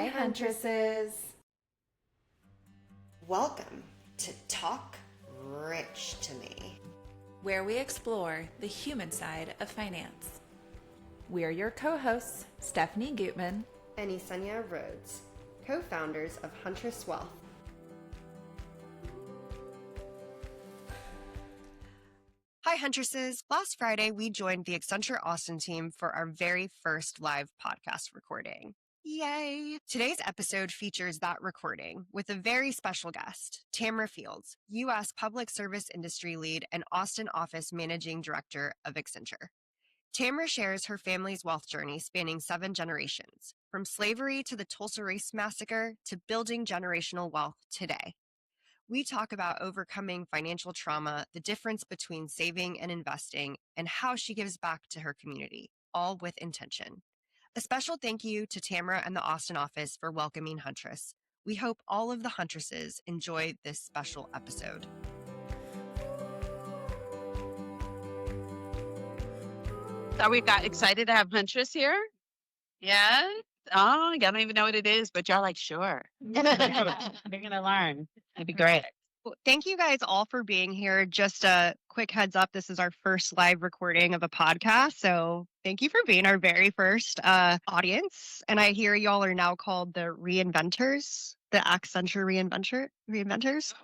Hi, Huntresses. Welcome to Talk Rich to Me, where we explore the human side of finance. We're your co-hosts, Stephanie Gutman and Ysenia Rhodes, co-founders of Huntress Wealth. Hi, Huntresses. Last Friday, we joined the Accenture Austin team for our very first live podcast recording. Yay! Today's episode features that recording with a very special guest, Tamara Fields, U.S. Public Service Industry Lead and Austin Office Managing Director of Accenture. Tamara shares her family's wealth journey spanning 7 generations, from slavery to the Tulsa Race Massacre to building generational wealth today. We talk about overcoming financial trauma, the difference between saving and investing, and how she gives back to her community, all with intention. A special thank you to Tamara and the Austin office for welcoming Huntress. We hope all of the Huntresses enjoy this special episode. So we got excited to have Huntress here. Yeah. Oh, y'all don't even know what it is, but y'all like, sure. They're going to learn. It'd be great. Well, thank you guys all for being here. Just a quick heads up, this is our first live recording of a podcast. So thank you for being our very first audience. And I hear y'all are now called the reinventors, the Accenture reinventors. Yes.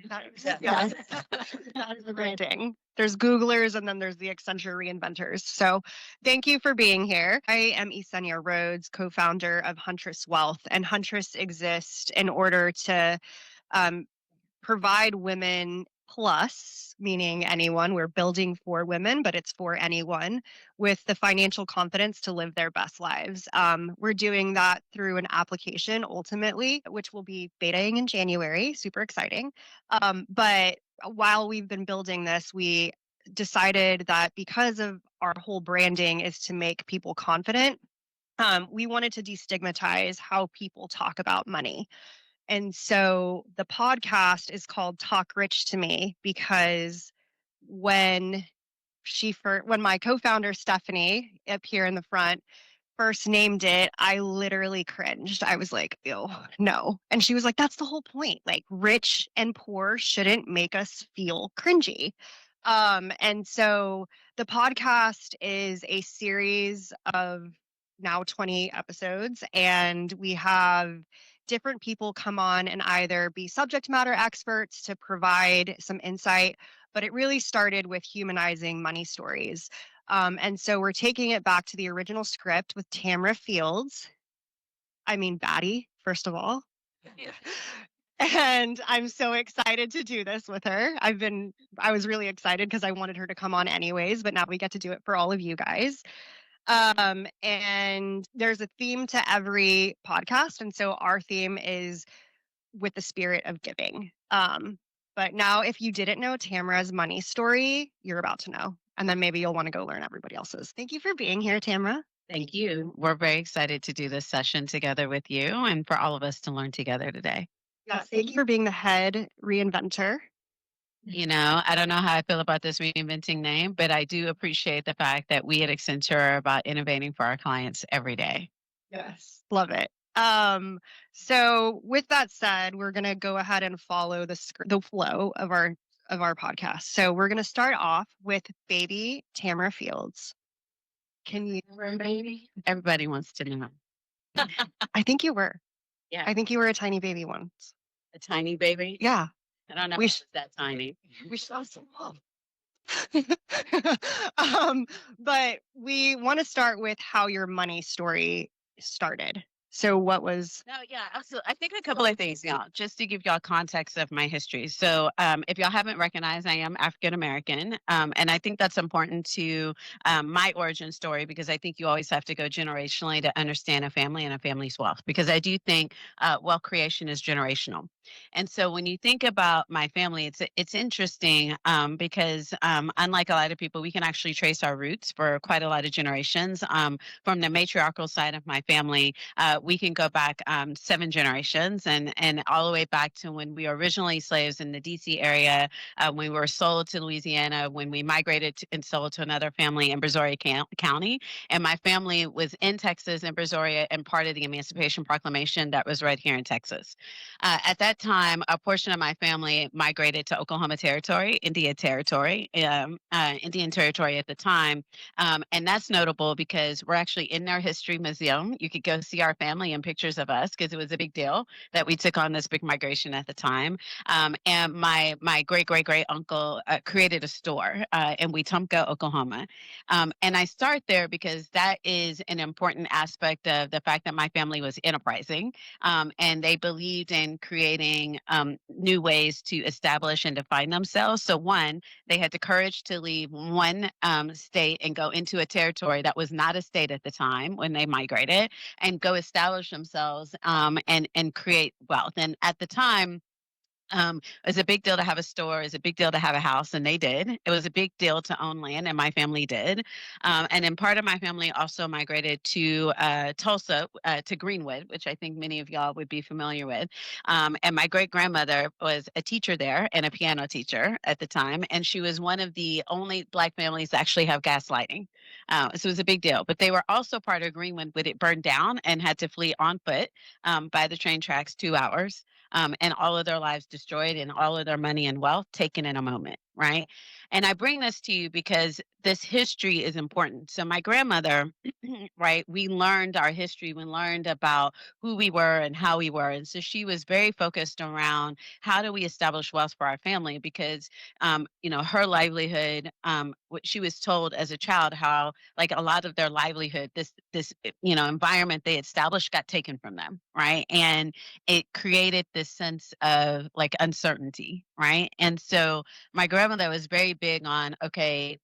That is the branding. There's Googlers and then there's the Accenture reinventors. So thank you for being here. I am Ysenia Rhodes, co-founder of Huntress Wealth, and Huntress exists in order to provide women plus, meaning anyone, we're building for women, but it's for anyone, with the financial confidence to live their best lives. We're doing that through an application ultimately, which will be betaing in January, super exciting. But while we've been building this, we decided that because of our whole branding is to make people confident, we wanted to destigmatize how people talk about money. And so the podcast is called Talk Rich to Me because when my co-founder Stephanie up here in the front first named it, I literally cringed. I was like, ew, no. And she was like, that's the whole point. Like, rich and poor shouldn't make us feel cringy. And so the podcast is a series of now 20 episodes, and we have different people come on and either be subject matter experts to provide some insight, but it really started with humanizing money stories. And so we're taking it back to the original script with Tamara Fields. I mean, Batty, first of all. Yeah. And I'm so excited to do this with her. I was really excited because I wanted her to come on anyways, but now we get to do it for all of you guys. And there's a theme to every podcast. And so our theme is with the spirit of giving. But now if you didn't know Tamara's money story, you're about to know. And then maybe you'll want to go learn everybody else's. Thank you for being here, Tamara. Thank you. We're very excited to do this session together with you and for all of us to learn together today. Yes, thank you for being the head reinventor. You know, I don't know how I feel about this reinventing name, but I do appreciate the fact that we at Accenture are about innovating for our clients every day. Yes, love it. So with that said, we're going to go ahead and follow the flow of our podcast. So we're going to start off with baby Tamara Fields. Can you baby? Everybody wants to know. I think you were. Yeah. I think you were a tiny baby once. A tiny baby? Yeah. I don't know if it's that tiny. We saw some love. But we want to start with how your money story started. So what was... No, yeah. Also, I think a couple of things, y'all, just to give y'all context of my history. So if y'all haven't recognized, I am African-American. And I think that's important to my origin story, because I think you always have to go generationally to understand a family and a family's wealth, because I do think wealth creation is generational. And so when you think about my family, it's interesting because unlike a lot of people, we can actually trace our roots for quite a lot of generations. From the matriarchal side of my family, we can go back 7 generations and all the way back to when we were originally slaves in the DC area, when we were sold to Louisiana, when we migrated and sold to another family in Brazoria County. And my family was in Texas and Brazoria and part of the Emancipation Proclamation that was read here in Texas. At that time, a portion of my family migrated to Oklahoma Territory, Indian Territory at the time. And that's notable because we're actually in our history museum. You could go see our family and pictures of us because it was a big deal that we took on this big migration at the time. And my great uncle created a store in Wetumpka, Oklahoma. And I start there because that is an important aspect of the fact that my family was enterprising, and they believed in creating new ways to establish and define themselves. So, one, they had the courage to leave one state and go into a territory that was not a state at the time when they migrated, and go establish themselves and create wealth. And at the time, it was a big deal to have a store. It was a big deal to have a house, and they did. It was a big deal to own land, and my family did. And then part of my family also migrated to Tulsa, to Greenwood, which I think many of y'all would be familiar with. And my great grandmother was a teacher there and a piano teacher at the time, and she was one of the only Black families to actually have gas lighting. So it was a big deal. But they were also part of Greenwood when it burned down and had to flee on foot by the train tracks 2 hours, and all of their lives destroyed and all of their money and wealth taken in a moment, right? And I bring this to you because this history is important. So, my grandmother, right, we learned our history, we learned about who we were and how we were. And so, she was very focused around how do we establish wealth for our family because, her livelihood, what she was told as a child, how like a lot of their livelihood, this environment they established got taken from them, right? And it created this sense of like uncertainty, right? And so my grandmother was very big on, okay,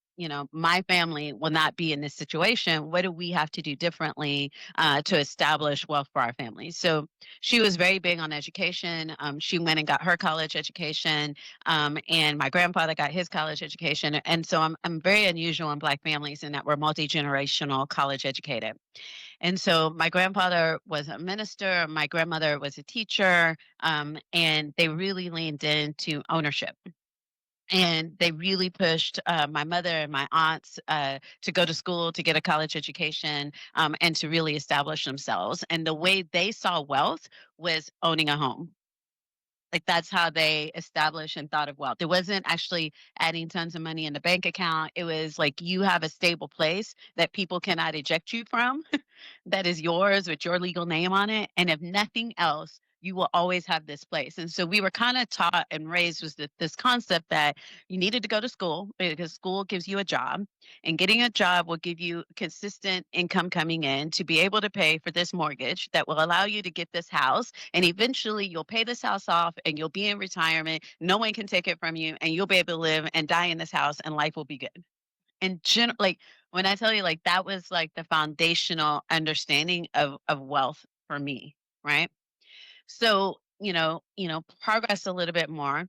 my family will not be in this situation. What do we have to do differently to establish wealth for our family? So she was very big on education. She went and got her college education, and my grandfather got his college education. And so I'm very unusual in Black families in that we're multi generational college educated. And so my grandfather was a minister, my grandmother was a teacher, and they really leaned into ownership. And they really pushed my mother and my aunts to go to school, to get a college education, and to really establish themselves. And the way they saw wealth was owning a home. Like that's how they established and thought of wealth. It wasn't actually adding tons of money in the bank account. It was like you have a stable place that people cannot eject you from, that is yours with your legal name on it. And if nothing else, you will always have this place. And so we were kind of taught and raised with this concept that you needed to go to school because school gives you a job, and getting a job will give you consistent income coming in to be able to pay for this mortgage that will allow you to get this house. And eventually you'll pay this house off and you'll be in retirement. No one can take it from you, and you'll be able to live and die in this house, and life will be good. And like when I tell you like that was like the foundational understanding of wealth for me, right? So, progress a little bit more.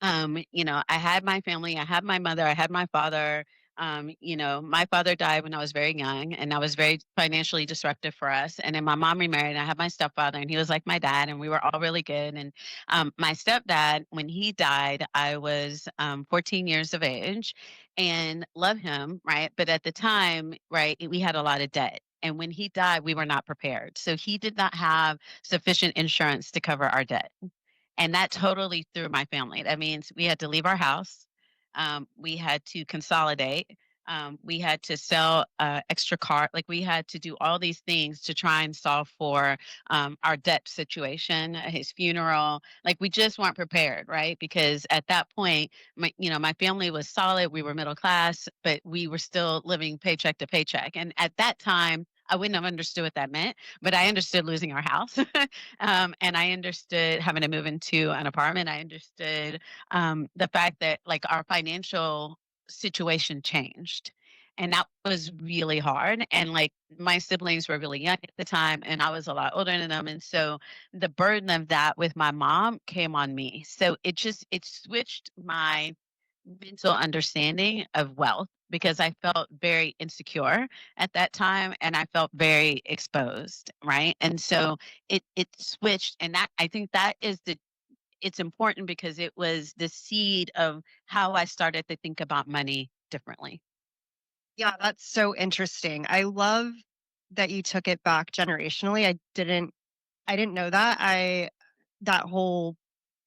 I had my family, I had my mother, I had my father. My father died when I was very young, and that was very financially disruptive for us. And then my mom remarried, and I had my stepfather, and he was like my dad, and we were all really good. And my stepdad, when he died, I was 14 years of age and love him, right? But at the time, right, we had a lot of debt. And when he died, we were not prepared. So he did not have sufficient insurance to cover our debt, and that totally threw my family. That means we had to leave our house. We had to consolidate. We had to sell extra car. Like we had to do all these things to try and solve for our debt situation, his funeral. Like we just weren't prepared, right? Because at that point, my family was solid. We were middle class, but we were still living paycheck to paycheck. And at that time, I wouldn't have understood what that meant, but I understood losing our house. And I understood having to move into an apartment. I understood the fact that like our financial situation changed. And that was really hard. And like my siblings were really young at the time, and I was a lot older than them. And so the burden of that with my mom came on me. So it switched my mental understanding of wealth because I felt very insecure at that time and I felt very exposed, right? And so it switched, and that I think that is the it's important because it was the seed of how I started to think about money differently. Yeah, that's so interesting. I love that you took it back generationally. I didn't know that whole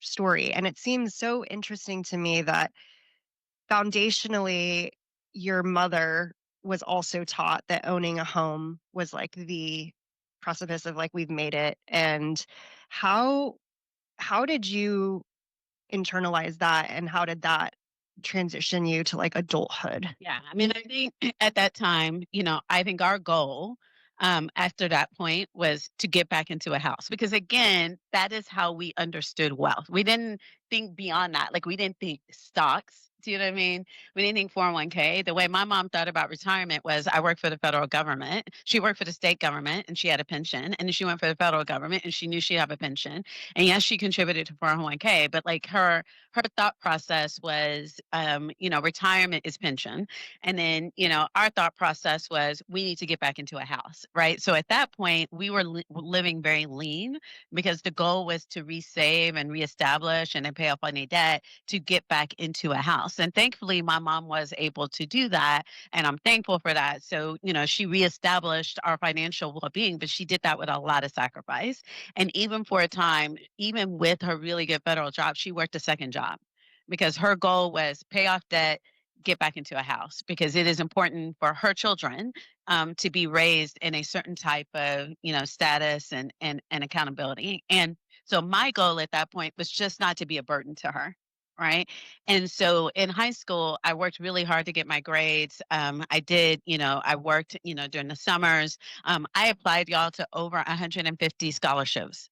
story. And it seems so interesting to me that foundationally your mother was also taught that owning a home was like the precipice of like we've made it. And how how did you internalize that, and how did that transition you to like adulthood? Yeah, I mean, I think at that time, I think our goal after that point was to get back into a house because, again, that is how we understood wealth. We didn't think beyond that. Like, we didn't think stocks. Do you know what I mean? We didn't think 401k. The way my mom thought about retirement was I worked for the federal government. She worked for the state government and she had a pension. And then she went for the federal government and she knew she'd have a pension. And yes, she contributed to 401k, but like her thought process was, retirement is pension. And then, our thought process was we need to get back into a house, right? So at that point, we were living very lean because the goal was to resave and reestablish and then pay off any debt to get back into a house. And thankfully, my mom was able to do that. And I'm thankful for that. So, she reestablished our financial well being, but she did that with a lot of sacrifice. And even for a time, even with her really good federal job, she worked a second job because her goal was pay off debt, get back into a house because it is important for her children to be raised in a certain type of status and accountability. And so my goal at that point was just not to be a burden to her. Right. And so in high school, I worked really hard to get my grades. I did, I worked, during the summers. I applied, y'all, to over 150 scholarships.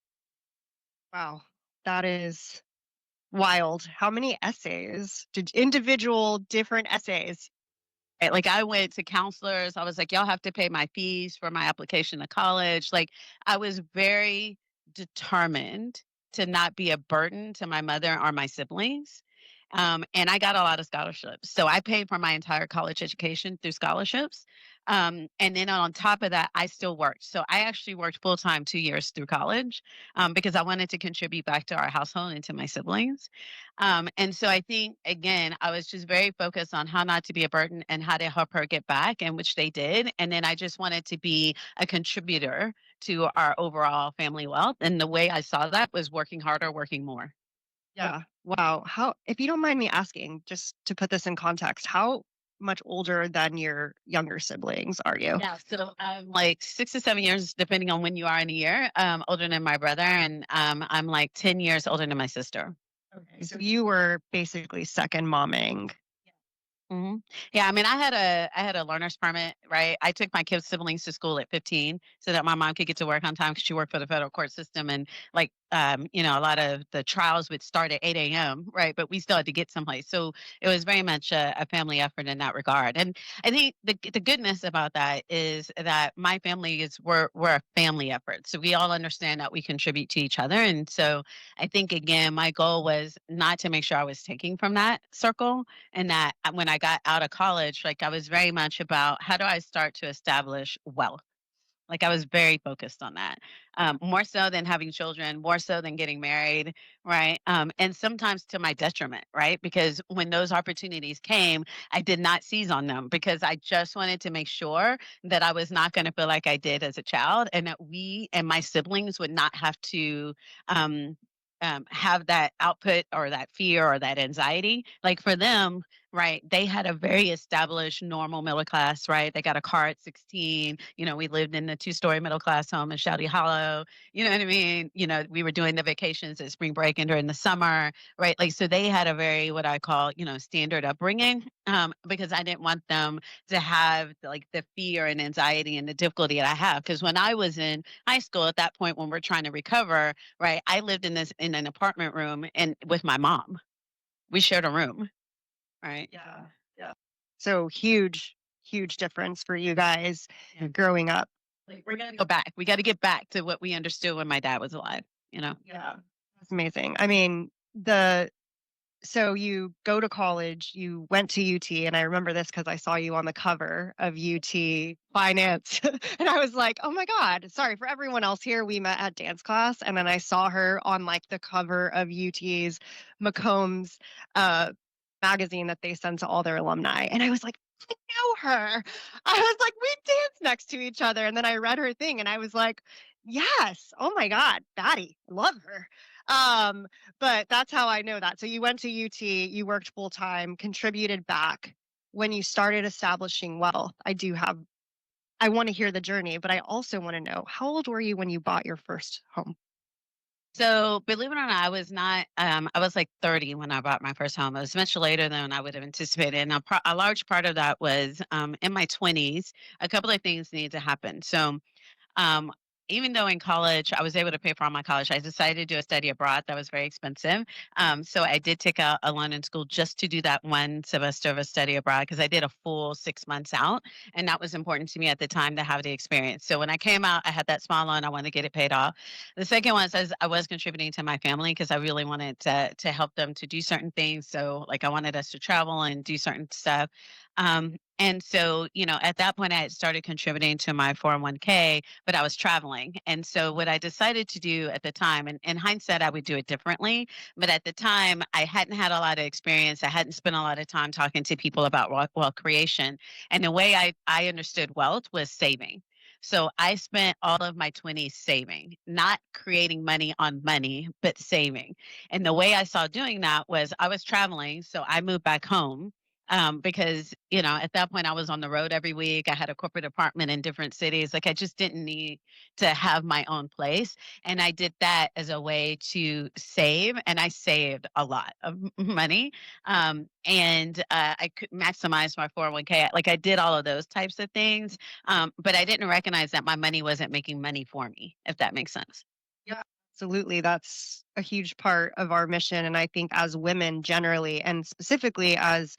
Wow, that is wild. How many essays? Did individual different essays? Right, like, I went to counselors, I was like, "Y'all have to pay my fees for my application to college." Like, I was very determined to not be a burden to my mother or my siblings, and I got a lot of scholarships. So I paid for my entire college education through scholarships, and then on top of that, I still worked. So I actually worked full-time 2 years through college, because I wanted to contribute back to our household and to my siblings. And so I think, again, I was just very focused on how not to be a burden and how to help her get back, and which they did. And then I just wanted to be a contributor to our overall family wealth. And the way I saw that was working harder, working more. Yeah. Wow. How, if you don't mind me asking, just to put this in context, how much older than your younger siblings are you? Yeah, so I'm like 6 to 7 years, depending on when you are in a year, older than my brother, and I'm like 10 years older than my sister. Okay. So you were basically second momming. Mhm. Yeah, I mean, I had a learner's permit, right? I took my kids' siblings to school at 15 so that my mom could get to work on time because she worked for the federal court system, and like, a lot of the trials would start at 8 a.m., right? But we still had to get someplace, so it was very much a family effort in that regard. And I think the goodness about that is that my family is we're a family effort, so we all understand that we contribute to each other, and so I think again, my goal was not to make sure I was taking from that circle, and that when I got out of college, like I was very much about how do I start to establish wealth? Like I was very focused on that, more so than having children, more so than getting married, right? And sometimes to my detriment, right? Because when those opportunities came, I did not seize on them because I just wanted to make sure that I was not going to feel like I did as a child, and that we and my siblings would not have to. Have that output or that fear or that anxiety. Like for them, right? They had a very established normal middle class, right? They got a car at 16. We lived in a two-story middle class home in Shouty Hollow. You know what I mean? We were doing the vacations at spring break and during the summer, right? Like, so they had a very, what I call, standard upbringing, because I didn't want them to have like the fear and anxiety and the difficulty that I have. Because when I was in high school at that point, when we're trying to recover, right? I lived in an apartment room and with my mom. We shared a room, right? Yeah. Yeah. So huge, huge difference for you guys Yeah. growing up. Like we're gonna go back. We got to get back to what we understood when my dad was alive. You know. Yeah. That's amazing. I mean, the so you go to college, you went to UT, and I remember this because I saw you on the cover of UT Finance. And I was like, oh my God, sorry for everyone else here. We met at dance class, and then I saw her on like the cover of UT's Macomb's uh, magazine that they send to all their alumni. And I was like, I know her. I was like, we danced next to each other. And then I read her thing and I was like, yes, oh my God, Batty, I love her. Um, but that's how I know that. So you went to UT, you worked full time, contributed back. When you started establishing wealth, I want to hear the journey, but I also want to know how old were you when you bought your first home? So believe it or not, I was not. I was like 30 when I bought my first home. It was much later than I would have anticipated, and a large part of that was in my 20s. A couple of things needed to happen. So um, even though in college I was able to pay for all my college, I decided to do a study abroad that was very expensive. So I did take a London school just to do that one semester of a study abroad because I did a full 6 months out. And that was important to me at the time to have the experience. So when I came out, I had that smile on. I wanted to get it paid off. The second one was I was contributing to my family because I really wanted to help them to do certain things. So like I wanted us to travel and do certain stuff. And so, at that point, I had started contributing to my 401k, but I was traveling. And so, what I decided to do at the time, and in hindsight, I would do it differently. But at the time, I hadn't had a lot of experience. I hadn't spent a lot of time talking to people about wealth creation. And the way I understood wealth was saving. So I spent all of my 20s saving, not creating money on money, but saving. And the way I saw doing that was I was traveling. So I moved back home because at that point I was on the road every week. I had a corporate apartment in different cities. Like I just didn't need to have my own place, and I did that as a way to save, and I saved a lot of money. And I could maximize my 401k. Like I did all of those types of things, but I didn't recognize that my money wasn't making money for me. If that makes sense. Yeah, absolutely. That's a huge part of our mission. And I think as women generally, and specifically as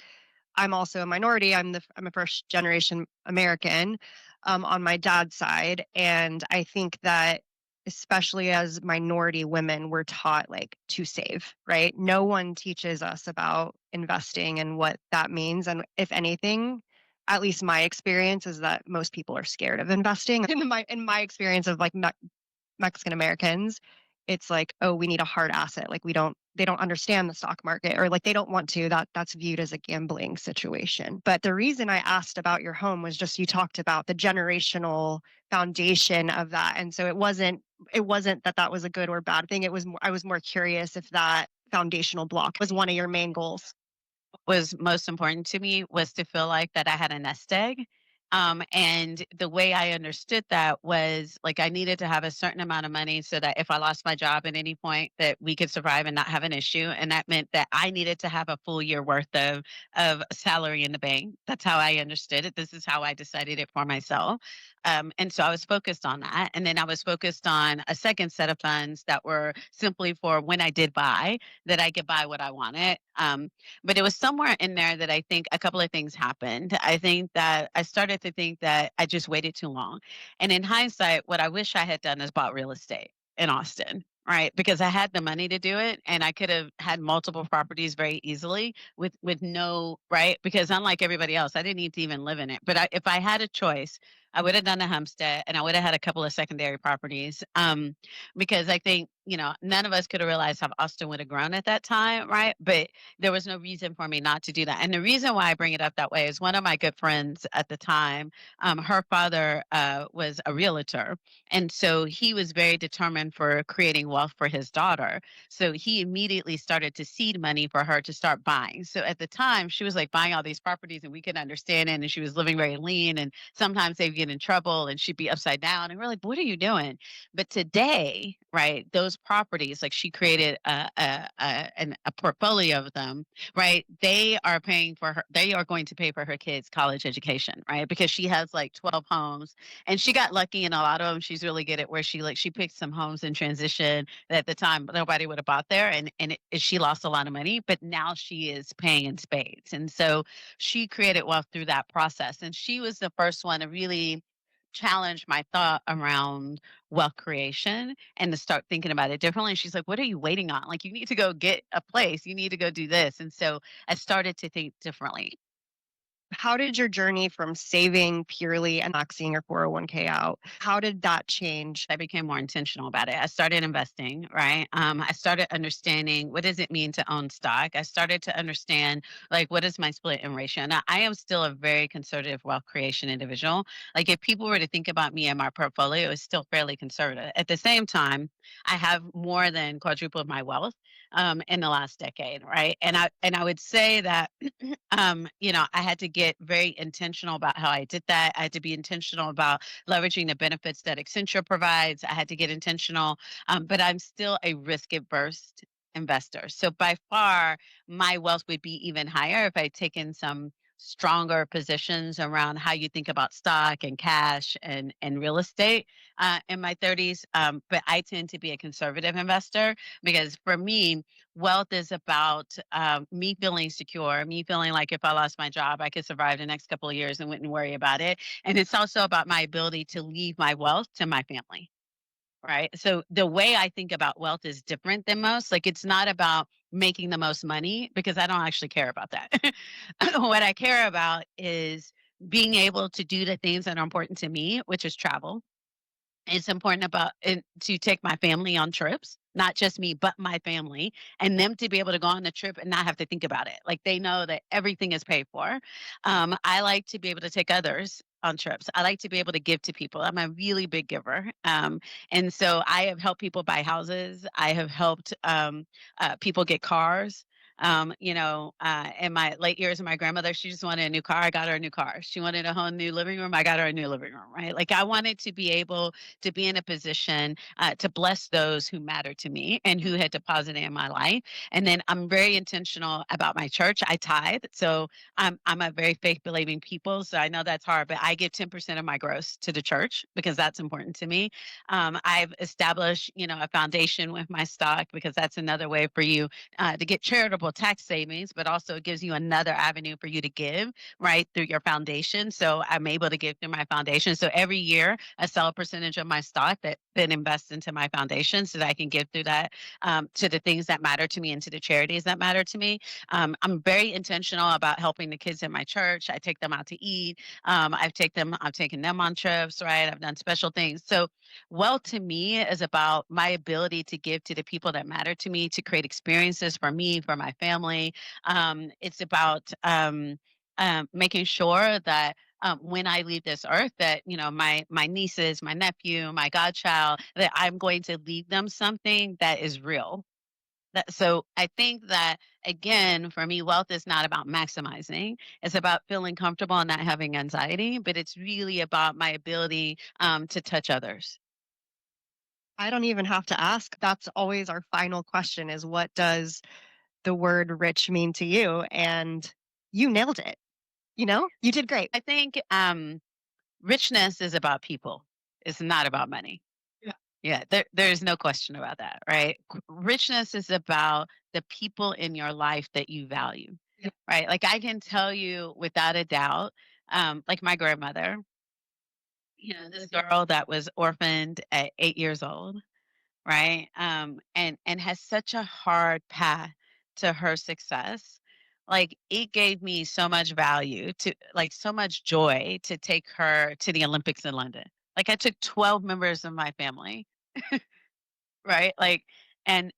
I'm also a minority. I'm a first generation American on my dad's side, and I think that especially as minority women, we're taught like to save, right? No one teaches us about investing and what that means, and if anything, at least my experience is that most people are scared of investing. In my experience of like Mexican Americans, it's like, oh, we need a hard asset. Like they don't understand the stock market, or like they don't want to. That's viewed as a gambling situation. But the reason I asked about your home was just you talked about the generational foundation of that. And so it wasn't that was a good or bad thing. I was more curious if that foundational block was one of your main goals. Was most important to me was to feel like that I had a nest egg. And the way I understood that was like I needed to have a certain amount of money so that if I lost my job at any point, that we could survive and not have an issue. And that meant that I needed to have a full year worth of salary in the bank. That's how I understood it. This is how I decided it for myself. And so I was focused on that. And then I was focused on a second set of funds that were simply for when I did buy, that I could buy what I wanted. But it was somewhere in there that I think a couple of things happened. I think that I started to think that I just waited too long. And in hindsight, what I wish I had done is bought real estate in Austin. Right, because I had the money to do it, and I could have had multiple properties very easily with no right. Because unlike everybody else, I didn't need to even live in it. But if I had a choice, I would have done a homestead, and I would have had a couple of secondary properties. Because I think none of us could have realized how Austin would have grown at that time, right? But there was no reason for me not to do that. And the reason why I bring it up that way is one of my good friends at the time, her father was a realtor. And so he was very determined for creating wealth for his daughter. So he immediately started to seed money for her to start buying. So at the time, she was like buying all these properties and we could understand it. And she was living very lean. And sometimes they'd get in trouble and she'd be upside down. And we're like, what are you doing? But today, right, those properties, like she created a portfolio of them, right? They are paying for her, they are going to pay for her kids' college education, right? Because she has like 12 homes, and she got lucky in a lot of them. She's really good at where she picked some homes in transition that at the time nobody would have bought there, she lost a lot of money, but now she is paying in spades. And so she created wealth through that process. And she was the first one to really challenge my thought around wealth creation and to start thinking about it differently. And she's like, "What are you waiting on? Like, you need to go get a place. You need to go do this." And so I started to think differently. How did your journey from saving purely and maxing your 401k out, how did that change? I became more intentional about it. I started investing, right? I started understanding what does it mean to own stock. I started to understand like what is my split in ratio. Now, I am still a very conservative wealth creation individual. Like if people were to think about me and my portfolio, it's still fairly conservative. At the same time, I have more than quadrupled my wealth in the last decade, right? And I would say that I had to get very intentional about how I did that. I had to be intentional about leveraging the benefits that Accenture provides. I had to get intentional, but I'm still a risk averse investor. So by far, my wealth would be even higher if I'd taken some stronger positions around how you think about stock and cash and real estate in my 30s. But I tend to be a conservative investor because for me, wealth is about me feeling secure, me feeling like if I lost my job, I could survive the next couple of years and wouldn't worry about it. And it's also about my ability to leave my wealth to my family. Right. So the way I think about wealth is different than most. Like it's not about making the most money because I don't actually care about that. What I care about is being able to do the things that are important to me, which is travel. It's important about it to take my family on trips, not just me, but my family, and them to be able to go on the trip and not have to think about it. Like they know that everything is paid for. I like to be able to take others on trips. I like to be able to give to people. I'm a really big giver. And so I have helped people buy houses. I have helped people get cars. In my late years, my grandmother, she just wanted a new car. I got her a new car. She wanted a whole new living room. I got her a new living room, right? Like I wanted to be able to be in a position to bless those who matter to me and who had deposited in my life. And then I'm very intentional about my church. I tithe. So I'm a very faith believing people. So I know that's hard, but I give 10% of my gross to the church because that's important to me. I've established, a foundation with my stock because that's another way for you to get charitable tax savings, but also it gives you another avenue for you to give right through your foundation. So I'm able to give through my foundation. So every year I sell a percentage of my stock that then invests into my foundation so that I can give through that to the things that matter to me and to the charities that matter to me. I'm very intentional about helping the kids in my church. I take them out to eat. I've taken them on trips, right? I've done special things. So wealth to me is about my ability to give to the people that matter to me, to create experiences for me, for my family. It's about making sure that when I leave this earth, that my nieces, my nephew, my godchild, that I'm going to leave them something that is real. So I think that again, for me, wealth is not about maximizing. It's about feeling comfortable and not having anxiety, but it's really about my ability to touch others. I don't even have to ask. That's always our final question is what does the word rich mean to you? And you nailed it. You did great. I think richness is about people. It's not about money. Yeah. Yeah, there's no question about that, right? Richness is about the people in your life that you value, Yep. right? Like I can tell you without a doubt, like my grandmother, this girl that was orphaned at 8 years old, right? And has such a hard path to her success. Like it gave me so much value to like so much joy to take her to the Olympics in London. Like I took 12 members of my family, right? Like and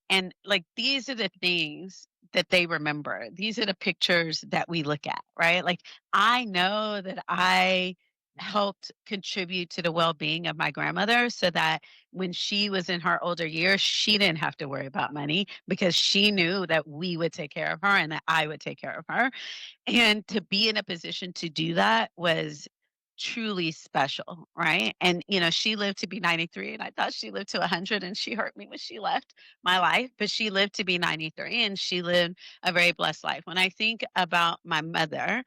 like these are the things that they remember. These are the pictures that we look at, right? Like I know that I helped contribute to the well-being of my grandmother so that when she was in her older years, she didn't have to worry about money because she knew that we would take care of her and that I would take care of her. And to be in a position to do that was truly special, right? And she lived to be 93 and I thought she lived to 100 and she hurt me when she left my life, but she lived to be 93 and she lived a very blessed life. When I think about my mother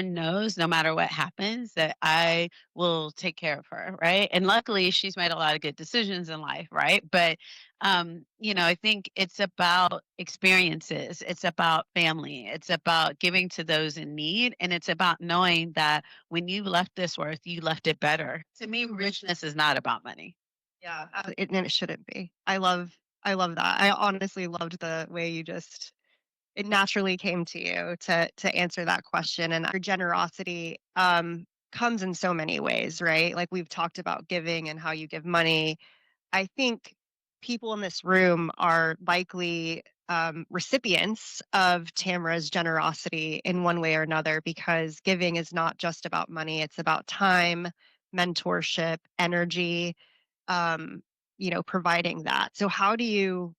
knows no matter what happens that I will take care of her, right? And luckily she's made a lot of good decisions in life, right? But I think it's about experiences, it's about family, it's about giving to those in need, and it's about knowing that when you left this earth, you left it better. To me, richness is not about money. Yeah, and it shouldn't be. I love that. I honestly loved the way you just it naturally came to you to answer that question. And your generosity comes in so many ways, right? Like we've talked about giving and how you give money. I think people in this room are likely recipients of Tamara's generosity in one way or another, because giving is not just about money, it's about time, mentorship, energy, um, providing that. So how do you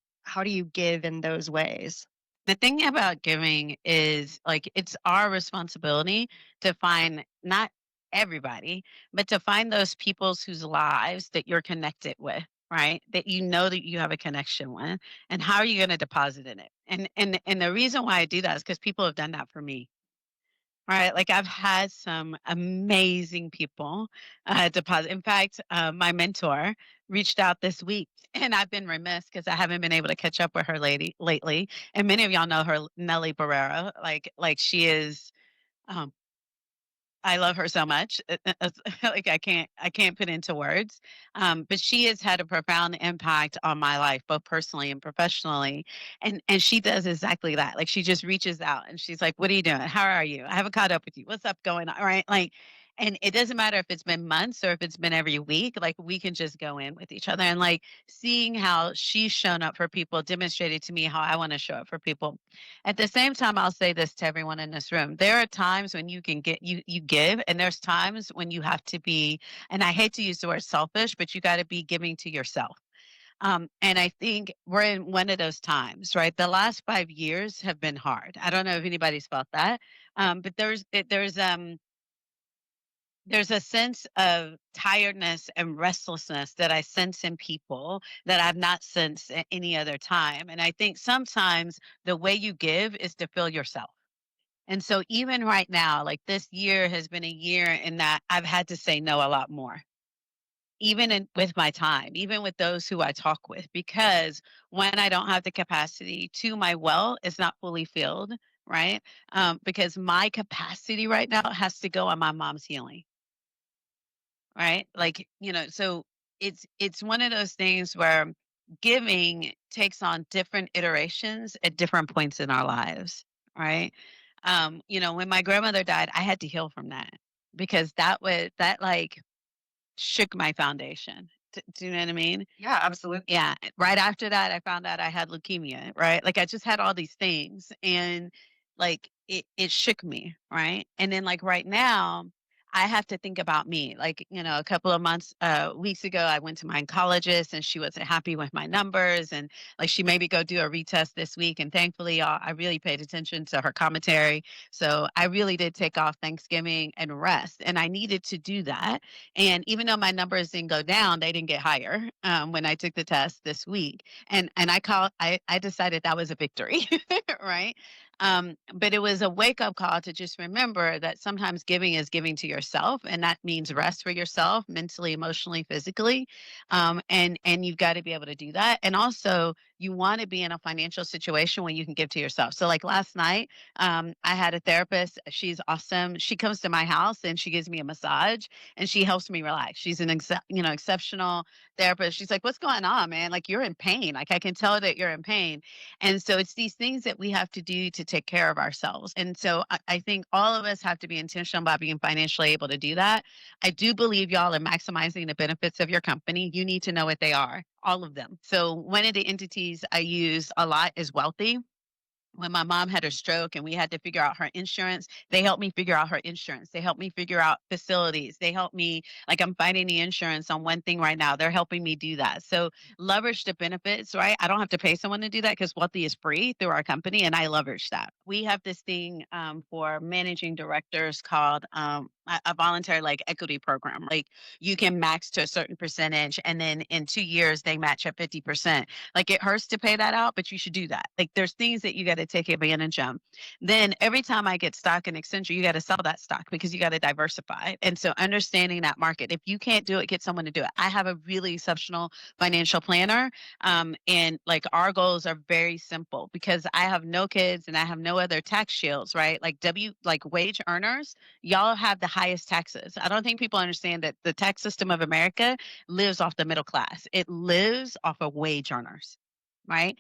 give in those ways? The thing about giving is like it's our responsibility to find not everybody, but to find those people's whose lives that you're connected with, right? That you know that you have a connection with, and how are you going to deposit in it? And the reason why I do that is because people have done that for me. Right, like I've had some amazing people deposit. In fact, my mentor reached out this week, and I've been remiss because I haven't been able to catch up with her lady lately. And many of y'all know her, Nellie Barrera. Like she is. Um, I love her so much. Like I can't put into words. But she has had a profound impact on my life, both personally and professionally. And she does exactly that. Like she just reaches out and she's like, "What are you doing? How are you? I haven't caught up with you. What's up going on?" Right? Like, and it doesn't matter if it's been months or if it's been every week. Like we can just go in with each other, and like seeing how she's shown up for people demonstrated to me how I want to show up for people. At the same time, I'll say this to everyone in this room. There are times when you can get you give, and there's times when you have to be, and I hate to use the word selfish, but you got to be giving to yourself. And I think we're in one of those times, right? The last 5 years have been hard. I don't know if anybody's felt that, but there's a sense of tiredness and restlessness that I sense in people that I've not sensed at any other time. And I think sometimes the way you give is to fill yourself. And so even right now, like this year has been a year in that I've had to say no a lot more, even with my time, even with those who I talk with, because when I don't have the capacity to, my well is not fully filled, right? Because my capacity right now has to go on my mom's healing, right? Like, so it's one of those things where giving takes on different iterations at different points in our lives, right? When my grandmother died, I had to heal from that because that like shook my foundation. Do you know what I mean? Yeah, absolutely. Yeah, right after that, I found out I had leukemia, right? Like I just had all these things and like it shook me, right? And then like right now, I have to think about me. Like, a couple of weeks ago, I went to my oncologist and she wasn't happy with my numbers. And like she made me go do a retest this week. And thankfully, I really paid attention to her commentary. So I really did take off Thanksgiving and rest. And I needed to do that. And even though my numbers didn't go down, they didn't get higher when I took the test this week. And I decided that was a victory, right? But it was a wake up call to just remember that sometimes giving is giving to yourself, and that means rest for yourself, mentally, emotionally, physically, and you've got to be able to do that. And also, you want to be in a financial situation where you can give to yourself. So, like last night, I had a therapist. She's awesome. She comes to my house and she gives me a massage and she helps me relax. She's an exceptional therapist. She's like, "What's going on, man? Like you're in pain. Like I can tell that you're in pain." And so it's these things that we have to do to take care of ourselves. And so I think all of us have to be intentional about being financially able to do that. I do believe y'all in maximizing the benefits of your company. You need to know what they are, all of them. So one of the entities I use a lot is Wealthy. When my mom had her stroke and we had to figure out her insurance, they helped me figure out her insurance. They helped me figure out facilities. They helped me, like I'm fighting the insurance on one thing right now. They're helping me do that. So leverage the benefits, right? I don't have to pay someone to do that because Wealthy is free through our company and I leverage that. We have this thing for managing directors called a voluntary like equity program. Like you can max to a certain percentage, and then in 2 years they match at 50%. Like it hurts to pay that out, but you should do that. Like there's things that you got to take advantage of. Then every time I get stock in Accenture, you got to sell that stock because you got to diversify. And so understanding that market, if you can't do it, get someone to do it. I have a really exceptional financial planner. And like our goals are very simple because I have no kids and I have no other tax shields, right? Like wage earners, y'all have the highest taxes. I don't think people understand that the tax system of America lives off the middle class. It lives off of wage earners, right?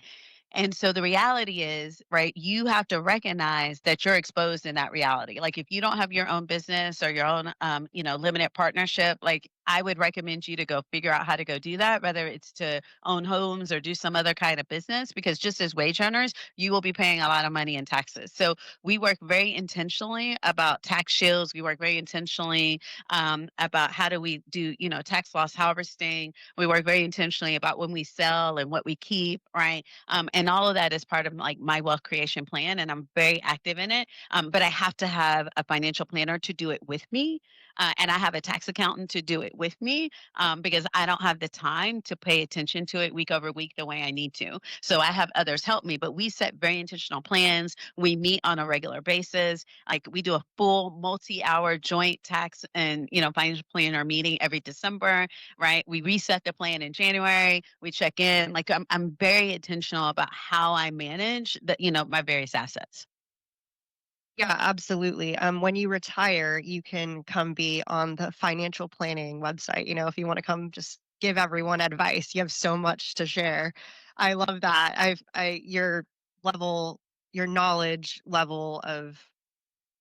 And so the reality is, right, you have to recognize that you're exposed in that reality. Like if you don't have your own business or your own, limited partnership, like I would recommend you to go figure out how to go do that, whether it's to own homes or do some other kind of business, because just as wage earners, you will be paying a lot of money in taxes. So we work very intentionally about tax shields. We work very intentionally about how do we do, tax loss harvesting. We work very intentionally about when we sell and what we keep, right? And all of that is part of like my wealth creation plan, and I'm very active in it. But I have to have a financial planner to do it with me, and I have a tax accountant to do it with me because I don't have the time to pay attention to it week over week the way I need to. So I have others help me, but we set very intentional plans. We meet on a regular basis. Like we do a full multi-hour joint tax and financial planner meeting every December, right? We reset the plan in January. We check in. Like I'm very intentional about how I manage my various assets. Yeah, absolutely. When you retire, you can come be on the financial planning website. If you want to come just give everyone advice, you have so much to share. I love that. Your level, your knowledge level of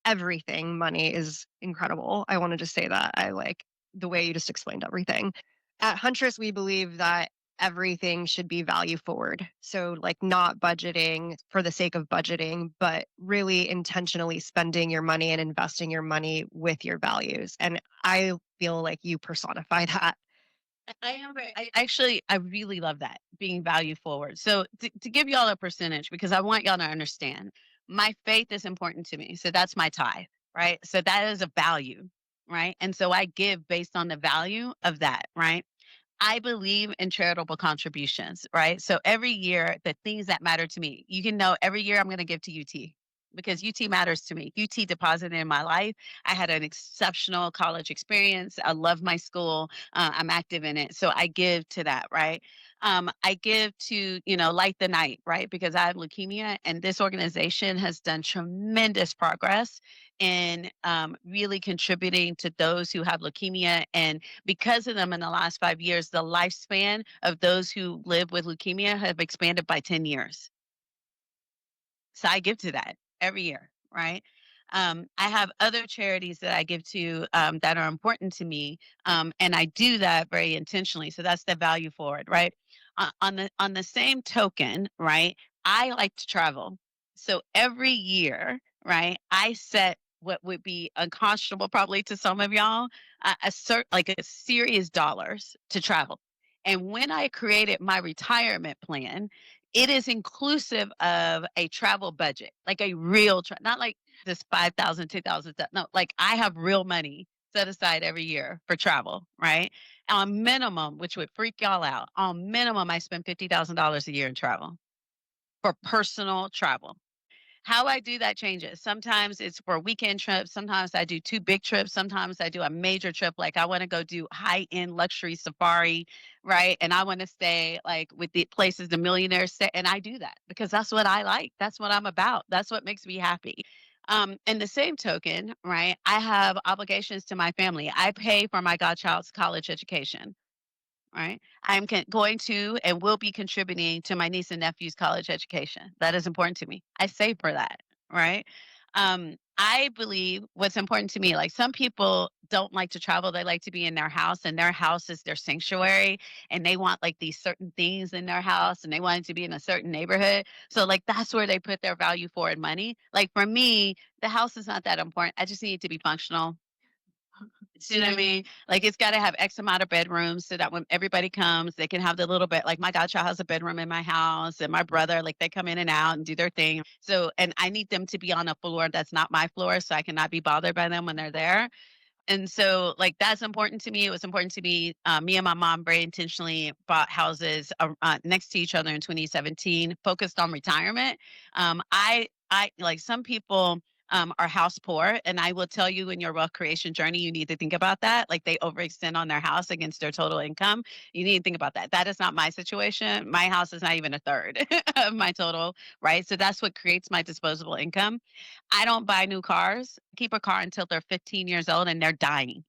everything money is incredible. I want to just say that. I like the way you just explained everything. At Huntress, we believe that everything should be value forward. So, like, not budgeting for the sake of budgeting, but really intentionally spending your money and investing your money with your values. And I feel like you personify that. I am very, I actually, I really love that being value forward. So to give y'all a percentage, because I want y'all to understand, my faith is important to me. So that's my tithe, right? So that is a value, right? And so I give based on the value of that, right? I believe in charitable contributions, right? So every year, the things that matter to me, you can know every year I'm going to give to UT because UT matters to me. UT deposited in my life. I had an exceptional college experience. I love my school. I'm active in it. So I give to that, right? I give to, Light the Night, right? Because I have leukemia, and this organization has done tremendous progress in really contributing to those who have leukemia. And because of them in the last 5 years, the lifespan of those who live with leukemia have expanded by 10 years. So I give to that every year, right? I have other charities that I give to that are important to me, and I do that very intentionally. So that's the value forward, right? On the same token, right? I like to travel, so every year, right? I set what would be unconscionable probably to some of y'all, like a serious dollars to travel. And when I created my retirement plan, it is inclusive of a travel budget, like a real not like this 5,000, 2,000 stuff. No, like I have real money set aside every year for travel, right? On minimum, which would freak y'all out, on minimum, I spend $50,000 a year in travel for personal travel. How I do that changes. Sometimes it's for weekend trips. Sometimes I do two big trips. Sometimes I do a major trip. Like I want to go do high end luxury safari, right? And I want to stay like with the places the millionaires stay. And I do that because that's what I like. That's what I'm about. That's what makes me happy. In the same token, right, I have obligations to my family. I pay for my godchild's college education, right? Going to and will be contributing to my niece and nephew's college education. That is important to me. I save for that, right? I believe what's important to me, like some people don't like to travel, they like to be in their house, and their house is their sanctuary, and they want like these certain things in their house, and they want it to be in a certain neighborhood. So, like, that's where they put their value forward money. Like, for me, the house is not that important. I just need it to be functional. You know what I mean? Like it's got to have X amount of bedrooms so that when everybody comes, they can have the little bit. Like my godchild has a bedroom in my house, and my brother, like they come in and out and do their thing. So, and I need them to be on a floor that's not my floor, so I cannot be bothered by them when they're there. And so, like, that's important to me. It was important to me. Me and my mom very intentionally bought houses next to each other in 2017, focused on retirement. I like some people are house poor, and I will tell you in your wealth creation journey, you need to think about that. Like they overextend on their house against their total income. You need to think about that. That is not my situation. My house is not even a third of my total, right? So that's what creates my disposable income. I don't buy new cars. Keep a car until they're 15 years old and they're dying,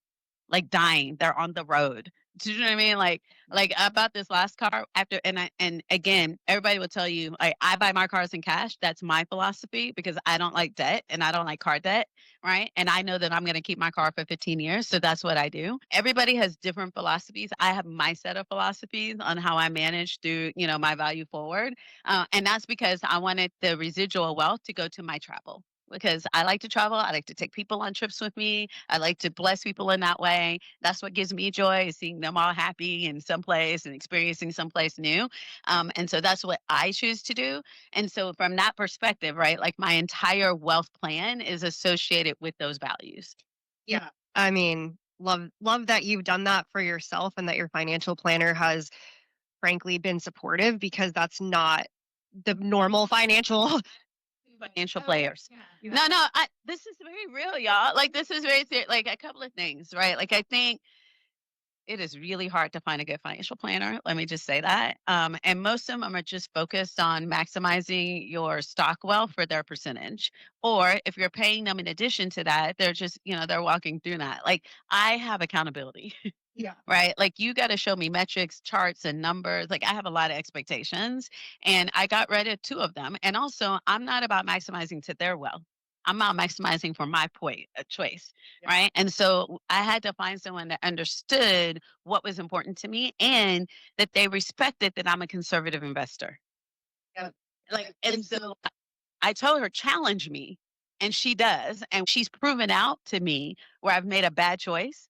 like dying. They're on the road. Do you know what I mean? Like I bought this last car after, and again, everybody will tell you, like I buy my cars in cash. That's my philosophy because I don't like debt and I don't like car debt, right? And I know that I'm going to keep my car for 15 years, so that's what I do. Everybody has different philosophies. I have my set of philosophies on how I manage through, my value forward, and that's because I wanted the residual wealth to go to my travel because I like to travel. I like to take people on trips with me. I like to bless people in that way. That's what gives me joy is seeing them all happy in some place and experiencing someplace new. And so that's what I choose to do. And so from that perspective, right, like my entire wealth plan is associated with those values. Yeah. I mean, love that you've done that for yourself and that your financial planner has frankly been supportive because that's not the normal Financial players. No, no, this is very real, y'all. Like this is very serious. Like a couple of things, right? Like I think it is really hard to find a good financial planner. Let me just say that. And most of them are just focused on maximizing your stock wealth for their percentage. Or if you're paying them in addition to that, they're just, they're walking through that. Like I have accountability. Yeah. Right? Like you got to show me metrics, charts, and numbers. Like I have a lot of expectations, and I got rid of two of them. And also, I'm not about maximizing to their wealth. I'm about maximizing for my choice, Yeah. right? And so I had to find someone that understood what was important to me and that they respected that I'm a conservative investor. Yeah. Like, and so I told her, challenge me. And she does. And she's proven out to me where I've made a bad choice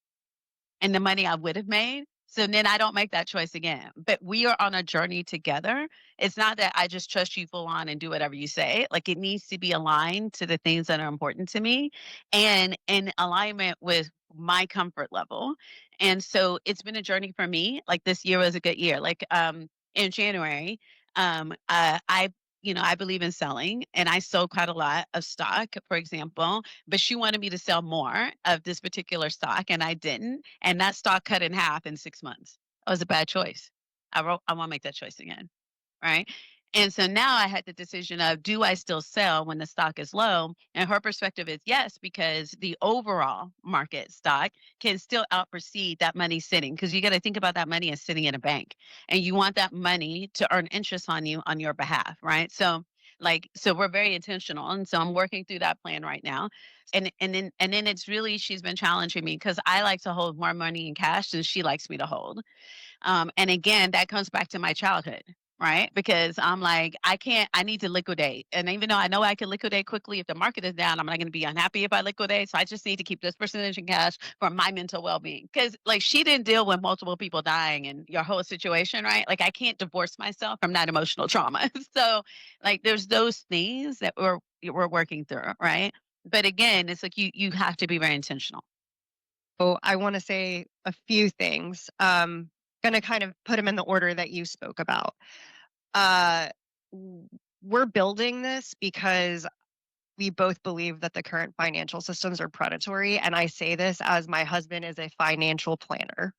and the money I would have made. So then I don't make that choice again. But we are on a journey together. It's not that I just trust you full on and do whatever you say. Like it needs to be aligned to the things that are important to me and in alignment with my comfort level. And so it's been a journey for me. Like this year was a good year. Like in January, I believe in selling and I sold quite a lot of stock, for example, but she wanted me to sell more of this particular stock and I didn't. And that stock cut in half in 6 months. That was a bad choice. I won't make that choice again. Right. And so now I had the decision of do I still sell when the stock is low? And her perspective is yes, because the overall market stock can still outproceed that money sitting. Because you got to think about that money as sitting in a bank and you want that money to earn interest on you on your behalf. Right. So we're very intentional. And so I'm working through that plan right now. And then it's really she's been challenging me because I like to hold more money in cash than she likes me to hold. And again, that comes back to my childhood, right? Because I'm like, I need to liquidate. And even though I know I can liquidate quickly if the market is down, I'm not going to be unhappy if I liquidate. So I just need to keep this percentage in cash for my mental well being. Because like she didn't deal with multiple people dying and your whole situation, right? Like I can't divorce myself from that emotional trauma. So like there's those things that we're working through, right? But again, it's like you have to be very intentional. So I want to say a few things. Going to kind of put them in the order that you spoke about. Uh, we're building this because we both believe that the current financial systems are predatory. And I say this as my husband is a financial planner,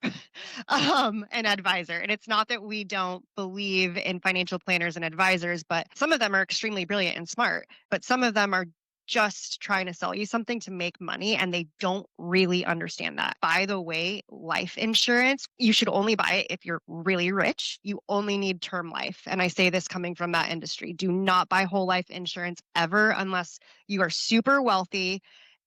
an advisor. And it's not that we don't believe in financial planners and advisors, but some of them are extremely brilliant and smart, but some of them are just trying to sell you something to make money and they don't really understand that. By the way, life insurance, you should only buy it if you're really rich. You only need term life. And I say this coming from that industry. Do not buy whole life insurance ever unless you are super wealthy.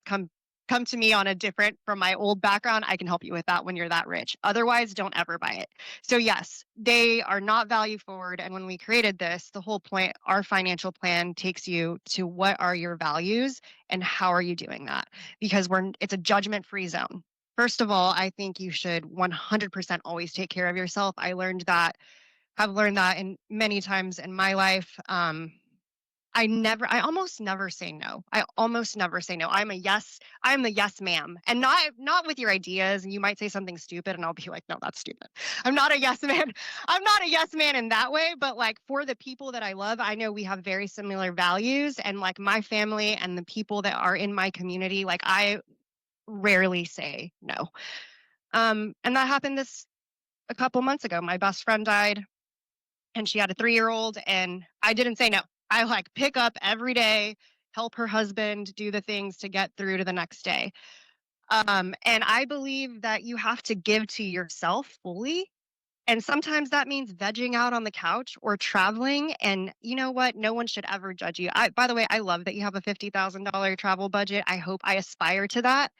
Come to me on a different from my old background. I can help you with that when you're that rich. Otherwise, don't ever buy it. So yes, they are not value forward. And when we created this, the whole point, our financial plan takes you to what are your values and how are you doing that? Because it's a judgment-free zone. First of all, I think you should 100% always take care of yourself. Have learned that in many times in my life. I almost never say no. I almost never say no. I'm the yes ma'am. And not with your ideas. And you might say something stupid and I'll be like, no, that's stupid. I'm not a yes man. I'm not a yes man in that way, but like for the people that I love, I know we have very similar values and like my family and the people that are in my community, like I rarely say no. And that happened this a couple months ago. My best friend died and she had a 3-year-old and I didn't say no. I like pick up every day, help her husband do the things to get through to the next day. And I believe that you have to give to yourself fully. And sometimes that means vegging out on the couch or traveling. And you know what? No one should ever judge you. By the way, I love that you have a $50,000 travel budget. I hope I aspire to that.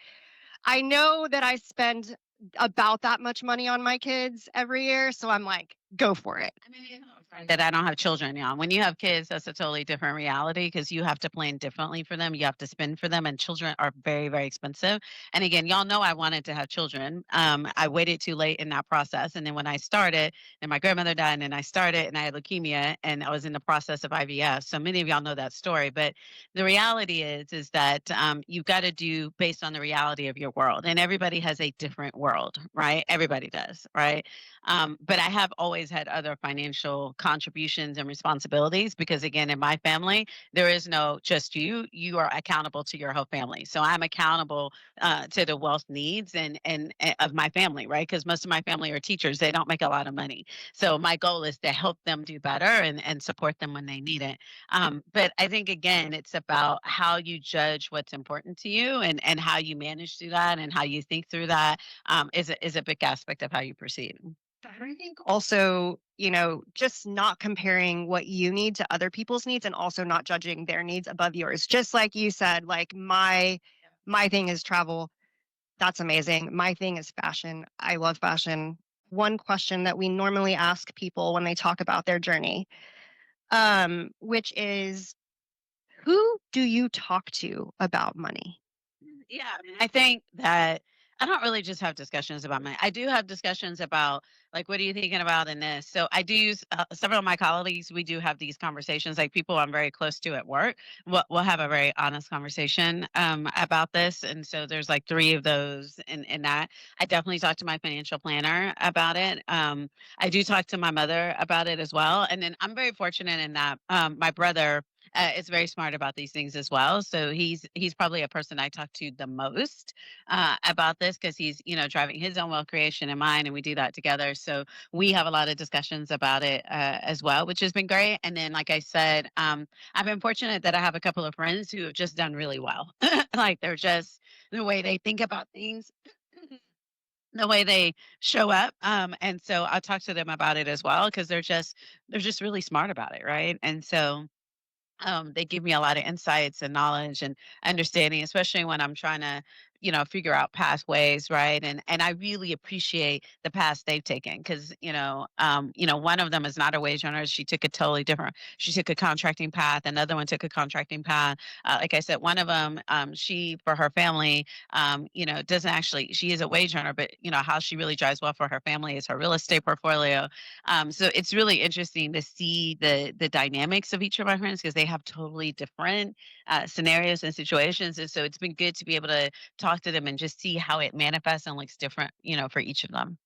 I know that I spend about that much money on my kids every year. So I'm like, go for it. I mean, you know, that I don't have children, yeah. When you have kids, that's a totally different reality because you have to plan differently for them. You have to spend for them, and children are very, very expensive. And again, y'all know I wanted to have children. I waited too late in that process, and then when I started, and my grandmother died, and then I started, and I had leukemia, and I was in the process of IVF. So many of y'all know that story. But the reality is that you've got to do based on the reality of your world, and everybody has a different world, right? Everybody does, right? But I have always had other financial contributions and responsibilities because, again, in my family, there is no just you. You are accountable to your whole family. So I'm accountable to the wealth needs and of my family, right? Because most of my family are teachers. They don't make a lot of money. So my goal is to help them do better and support them when they need it. But I think, again, it's about how you judge what's important to you and how you manage through that and how you think through that is a big aspect of how you proceed. I think also, just not comparing what you need to other people's needs and also not judging their needs above yours. Just like you said, like my thing is travel. That's amazing. My thing is fashion. I love fashion. One question that we normally ask people when they talk about their journey, which is who do you talk to about money? Yeah, I mean, I think that I don't really just have discussions about money. I do have discussions about like, what are you thinking about in this? So I do use several of my colleagues. We do have these conversations, like people I'm very close to at work. We'll have a very honest conversation about this, and so there's like three of those in that. I definitely talk to my financial planner about it. I do talk to my mother about it as well, and then I'm very fortunate in that my brother is very smart about these things as well. So he's probably a person I talk to the most about this because he's driving his own wealth creation and mine, and we do that together. So we have a lot of discussions about it as well, which has been great. And then, like I said, I've been fortunate that I have a couple of friends who have just done really well. Like they're just the way they think about things. The way they show up, and so I talk to them about it as well because they're just really smart about it, right? And so they give me a lot of insights and knowledge and understanding, especially when I'm trying to, figure out pathways, right? And I really appreciate the paths they've taken because, one of them is not a wage earner. She took a totally different. She took a contracting path. Another one took a contracting path. Like I said, one of them, she for her family, doesn't actually. She is a wage earner, but how she really drives well for her family is her real estate portfolio. So it's really interesting to see the dynamics of each of my friends because they have totally different scenarios and situations, and so it's been good to be able to talk to them and just see how it manifests and looks different, for each of them.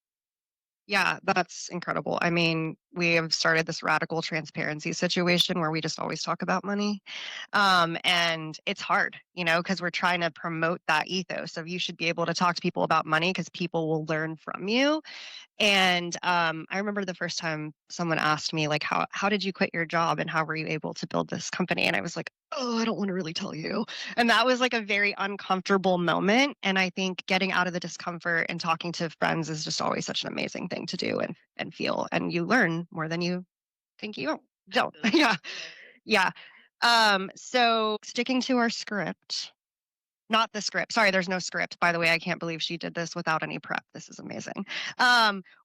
Yeah, that's incredible. I mean, we have started this radical transparency situation where we just always talk about money. And it's hard, because we're trying to promote that ethos of you should be able to talk to people about money because people will learn from you. And I remember the first time someone asked me, like, how did you quit your job and how were you able to build this company? And I was like, oh, I don't want to really tell you. And that was like a very uncomfortable moment. And I think getting out of the discomfort and talking to friends is just always such an amazing thing to do and feel. And you learn more than you think you don't. Absolutely. Yeah. Yeah. So sticking to our script, not the script. Sorry, there's no script. By the way, I can't believe she did this without any prep. This is amazing.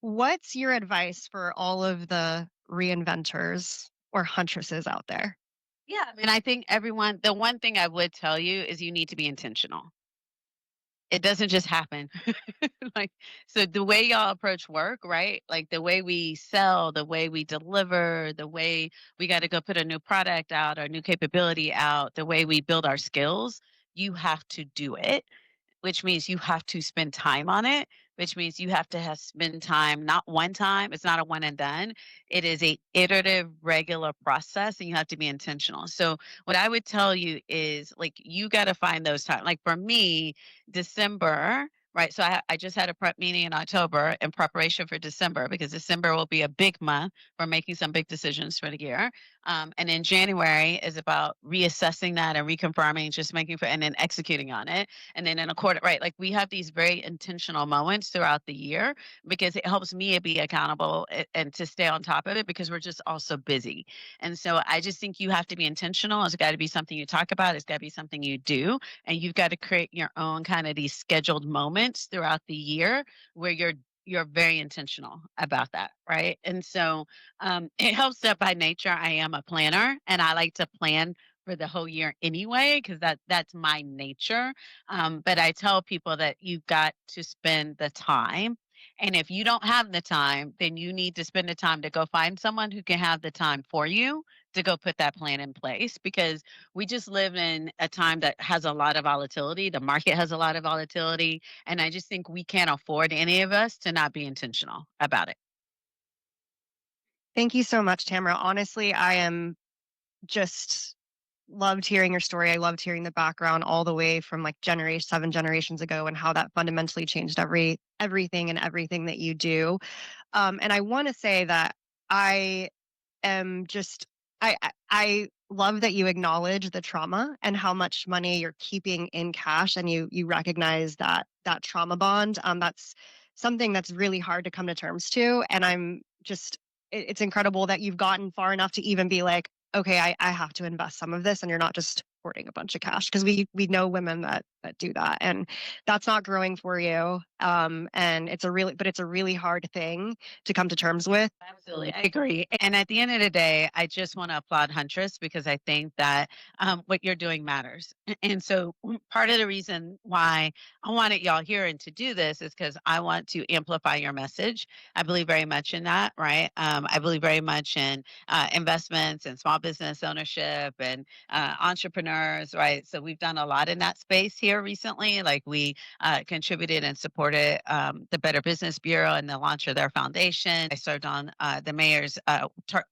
What's your advice for all of the reinventors or huntresses out there? Yeah, I mean, I think everyone. The one thing I would tell you is you need to be intentional. it doesn't just happen. Like, so the way y'all approach work, right? Like the way we sell, the way we deliver, the way we got to go put a new product out or new capability out, the way we build our skills, you have to do it, which means you have to spend time on it, which means you have to have spend time, not one time. It's not a one and done. It is a iterative, regular process, and you have to be intentional. So what I would tell you is like you got to find those times. Like for me, December. Right. So I just had a prep meeting in October in preparation for December because December will be a big month for making some big decisions for the year. And in January is about reassessing that and reconfirming, just making for, and then executing on it. And then in a quarter, right? Like we have these very intentional moments throughout the year because it helps me be accountable and to stay on top of it because we're just also busy. And so I just think you have to be intentional. It's got to be something you talk about. It's got to be something you do. And you've got to create your own kind of these scheduled moments throughout the year where you're very intentional about that, right? And so it helps that by nature I am a planner and I like to plan for the whole year anyway because that's my nature. But I tell people that you've got to spend the time. And if you don't have the time, then you need to spend the time to go find someone who can have the time for you to go put that plan in place because we just live in a time that has a lot of volatility. The market has a lot of volatility. And I just think we can't afford any of us to not be intentional about it. Thank you so much, Tamara. Honestly, I am just loved hearing your story. I loved hearing the background all the way from like 7 generations ago and how that fundamentally changed everything that you do. And I want to say that I am just I love that you acknowledge the trauma and how much money you're keeping in cash and you recognize that trauma bond. That's something that's really hard to come to terms to. And I'm just it's incredible that you've gotten far enough to even be like, okay, I have to invest some of this and you're not just hoarding a bunch of cash because we know women that do that and that's not growing for you. And it's a really hard thing to come to terms with. Absolutely. I agree. And at the end of the day, I just want to applaud Huntress because I think that what you're doing matters. And so part of the reason why I wanted y'all here and to do this is because I want to amplify your message. I believe very much in that, right? I believe very much in investments and small business ownership and entrepreneurs, right? So we've done a lot in that space here recently. Like we contributed and supported the Better Business Bureau and the launch of their foundation. I served on the mayor's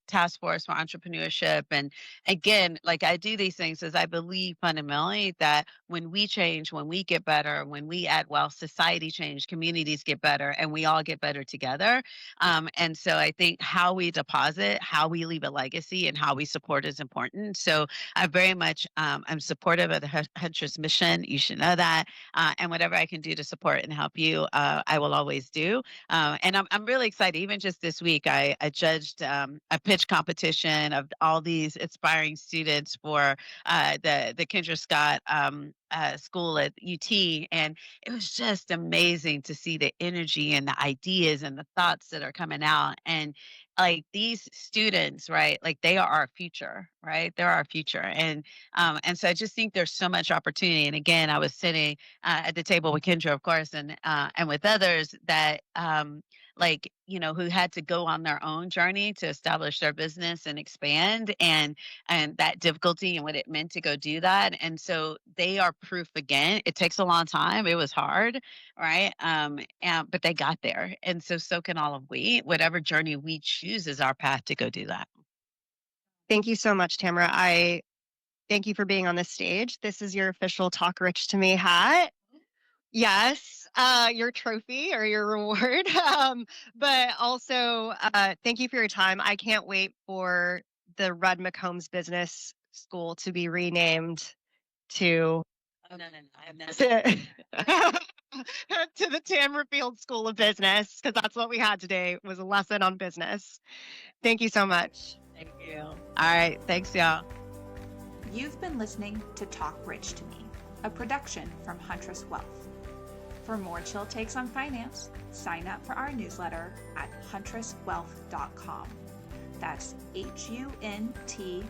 task force for entrepreneurship. And again, like I do these things as I believe fundamentally that when we change, when we get better, when we add wealth, society change, communities get better, and we all get better together. And so I think how we deposit, how we leave a legacy, and how we support is important. So I very much am supportive of the Huntress mission. You should know that. And whatever I can do to support and help you, I will always do. And I'm really excited. Even just this week, I judged a pitch competition of all these aspiring students for the Kendra Scott school at UT. And it was just amazing to see the energy and the ideas and the thoughts that are coming out. And like these students, right? Like they are our future, right? They're our future. And so I just think there's so much opportunity. And again, I was sitting at the table with Kendra, of course, and with others that like who had to go on their own journey to establish their business and expand, and that difficulty and what it meant to go do that. And so they are proof again. It takes a long time. It was hard, right? But they got there, and so can all of we. Whatever journey we choose is our path to go do that. Thank you so much, Tamara. I thank you for being on this stage. This is your official Talk Rich to Me hat. Yes, your trophy or your reward. But also, thank you for your time. I can't wait for the Red McCombs Business School to be renamed to Oh, no, I have never. to the Tamara Fields School of Business because that's what we had today was a lesson on business. Thank you so much. Thank you. All right. Thanks, y'all. You've been listening to Talk Rich to Me, a production from Huntress Wealth. For more chill takes on finance, sign up for our newsletter at huntresswealth.com. That's HUNTRESSWEALTH.com.